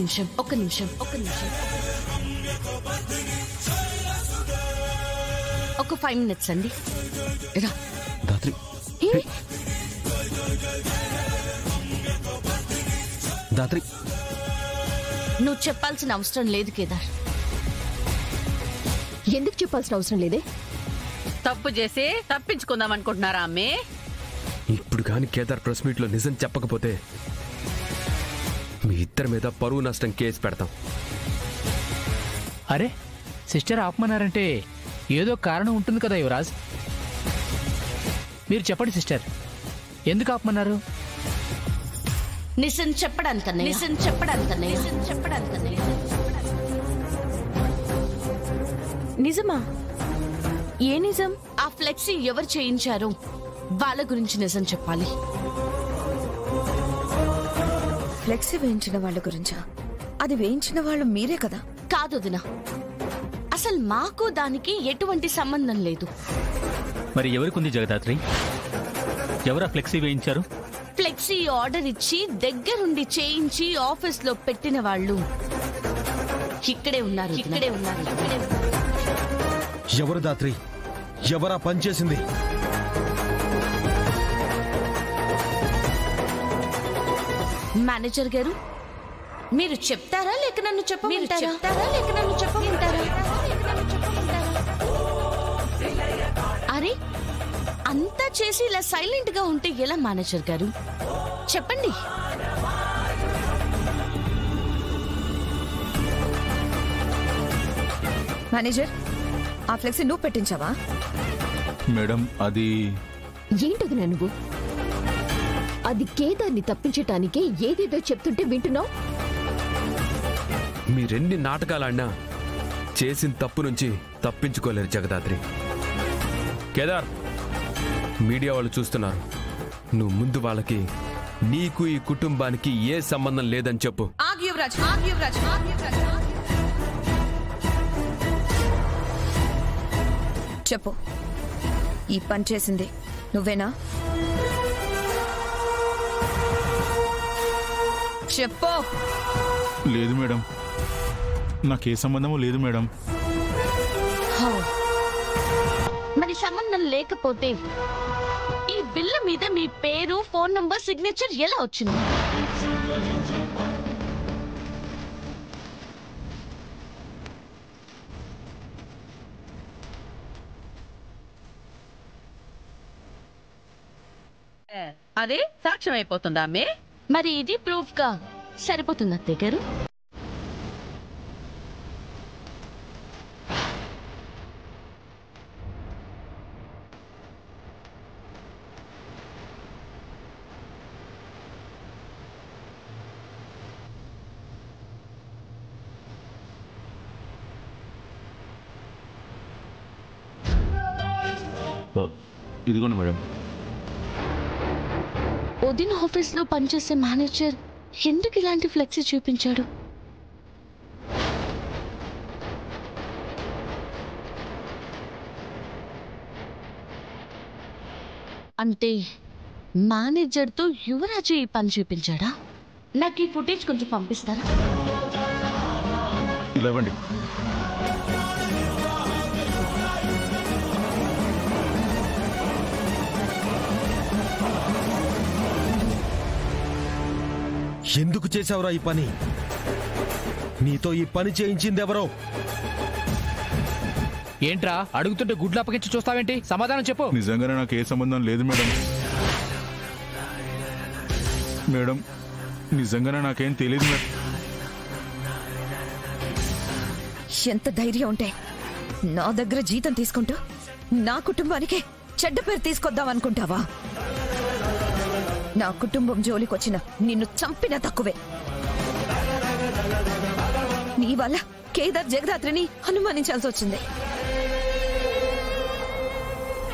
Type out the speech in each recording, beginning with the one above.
నిమిషం. ఒక 5 minutes అండి. దాత్రి దాత్రి నువ్వు చెప్పాల్సిన అవసరం లేదు కేదార్. ఎందుకు చెప్పాల్సిన అవసరం లేదే? తప్పు చేసి తప్పించుకుందాం అనుకుంటున్నారా అమ్మే? ఇప్పుడు కానీ కేదార్ ప్రెస్ మీట్ లో నిజం చెప్పకపోతే మీ ఇద్దరి మీద పరువు నష్టం కేసు పెడతాం. అరే సిస్టర్ ఆపమన్నారంటే ఏదో కారణం ఉంటుంది కదా యువరాజ్. మీరు చెప్పండి సిస్టర్, ఎందుకు ఆపమన్నారు? నిజం చెప్పడానికన్నా. నిజమా? ఏ నిజం? ఆ ఫ్లెక్సీ ఎవరు చేయించారో వాళ్ళ గురించి నిజం చెప్పాలి. ఫ్లెక్సీ వేయించిన వాళ్ళ గురించా? అది వేయించిన వాళ్ళు మీరే కదా? కాదు వదినా, అసలు మాకు దానికి ఎటువంటి సంబంధం లేదు. మరి ఎవరికుంది జగదాత్రి? ఎవరా ఫ్లెక్సీ వేయించారు? ఫ్లెక్సీ ఆర్డర్ ఇచ్చి దగ్గరుండి చేయించి ఆఫీస్ లో పెట్టిన వాళ్ళు ఇక్కడే ఉన్నారు. ఎవరు దాత్రి? ఎవరా పనిచేసింది? మేనేజర్ గారు, మీరు చెప్తారా లేక నన్ను చెప్పమంటారా? అరే అంతా చేసి ఇలా సైలెంట్ గా ఉంటే ఎలా మేనేజర్ గారు? చెప్పండి. మేనేజర్, ఆ ఫ్లెక్సీ నువ్వు పెట్టించావా? మేడం అది ఏంటది నువ్వు? అది కేదార్ని తప్పించటానికే ఏదేదో చెప్తుంటే వింటున్నావు. మీరెన్ని నాటకాలాడినా చేసిన తప్పు నుంచి తప్పించుకోలేరు జగదాత్రి. కేదార్, మీడియా వాళ్ళు చూస్తున్నారు. నువ్వు ముందు వాళ్ళకి నీకు ఈ కుటుంబానికి ఏ సంబంధం లేదని చెప్పు. చెప్పు, ఈ పని చేసింది నువ్వేనా? చెప్పు. లేదు మేడం, నాకే సంబంధము లేదు మేడం. మరి సంబంధం లేకపోతే ఈ బిల్లు మీద మీ పేరు, ఫోన్ నంబర్, సిగ్నేచర్ ఎలా వచ్చింది? అదే సాక్ష్యం అయిపోతుందా అమ్మే? మరి ఇది ప్రూఫ్ గా సరిపోతుంది అత్తయ్య గారు. ఇదిగోండి మేడం. వదిన ఆఫీస్ లో పనిచేసే మేనేజర్ ఎందుకు ఇలాంటి ఫ్లెక్సీ చూపించాడు? అంటే మేనేజర్ తో యువరాజు ఈ పని చూపించాడా? నాకు ఈ ఫుటేజ్ కొంచెం పంపిస్తారా? ఇవ్వండి. ఎందుకు చేసావురా ఈ పని? నీతో ఈ పని చేయించింది ఎవరో? ఏంట్రా అడుగుతుంటే గుడ్లు అప్పగించి చూస్తావేంటి? సమాధానం చెప్పు. నిజంగానే నాకు ఏ సంబంధం లేదు మేడం. మేడం నిజంగానే నాకేం తెలియదు మేడం. ఎంత ధైర్యం ఉంటే నా దగ్గర జీతం తీసుకుంటూ నా కుటుంబానికి చెడ్డ పేరు తీసుకొద్దాం అనుకుంటావా? నా కుటుంబం జోలికొచ్చిన నిన్ను చంపిన తక్కువే. నీ వల్ల కేదార్ జగదాత్రిని అనుమానించాల్సి వచ్చింది.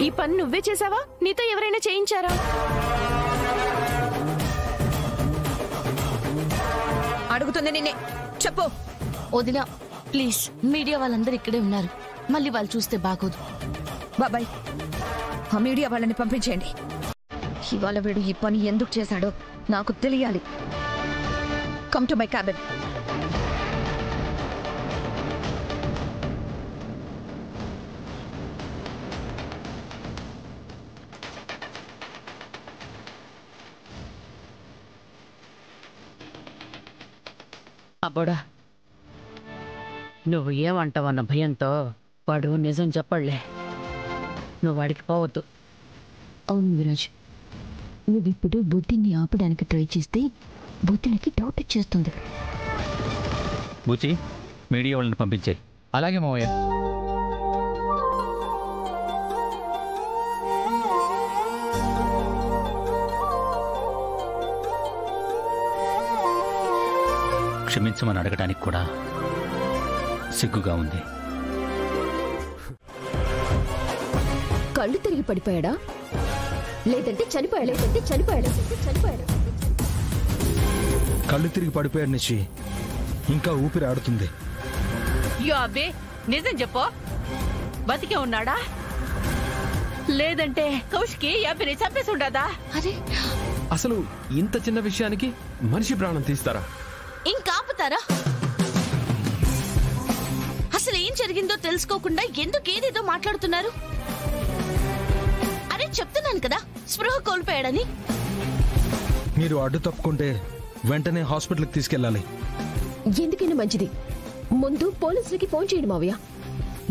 ఈ పని నువ్వే చేసావా? నీతో ఎవరైనా చేయించారా? అడుగుతుంది నిన్నే, చెప్పు. వదినా ప్లీజ్, మీడియా వాళ్ళందరూ ఇక్కడే ఉన్నారు, మళ్ళీ వాళ్ళు చూస్తే బాగోదు. బాబాయ్, ఆ మీడియా వాళ్ళని పంపించేయండి. ఇవాళ వీడు ఈ పని ఎందుకు చేశాడో నాకు తెలియాలి. Come to my cabin. అబ్బోడా, నువ్వు ఏమంటావన్న భయంతో వాడు నిజం చెప్పలే. నువ్వు వాడికి పోవద్దు. అవును విరాజ్, నువ్విప్పుడు బుద్ధిని ఆపడానికి ట్రై చేస్తే బుద్ధినికి డౌట్ వచ్చేస్తుంది. బుచి, మీడియా వాళ్ళని పంపించే. అలాగే మావయ్య. క్షమించమని అడగడానికి కూడా సిగ్గుగా ఉంది. కళ్ళు తిరిగి పడిపోయాడా లేదంటే చనిపోయాడా? కళ్ళు తిరిగి పడిపోయాడు నిషి. ఇంకా ఊపిరి ఆడుతుంది. యో అబ్బే, నిజం చెప్పు, బతికే ఉన్నాడా లేదంటే కౌశికి అబ్బిని చంపేసి ఉండదా? అరే, అసలు ఇంత చిన్న విషయానికి మనిషి ప్రాణం తీస్తారా? ఇంకాపుతారా? అసలు ఏం జరిగిందో తెలుసుకోకుండా ఎందుకు ఏదేదో మాట్లాడుతున్నారు? అరే చెప్తున్నాను కదా, స్పృహ కోల్పోయాడని. మీరు అడ్డు తప్పుకుంటే వెంటనే హాస్పిటల్కి తీసుకెళ్ళాలి. ఎందుకైనా మంచిది ముందు పోలీసులకి ఫోన్ చేయండి మావయ్య,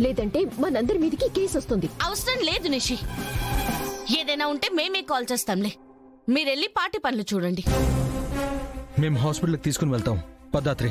లేదంటే మనందరి మీదకి కేసు వస్తుంది. అవసరం లేదు నిషి, ఏదైనా ఉంటే మేమే కాల్ చేస్తాంలే. మీరెళ్ళి పార్టీ పనులు చూడండి. మేము హాస్పిటల్కి తీసుకుని వెళ్తాం. పదాత్రి.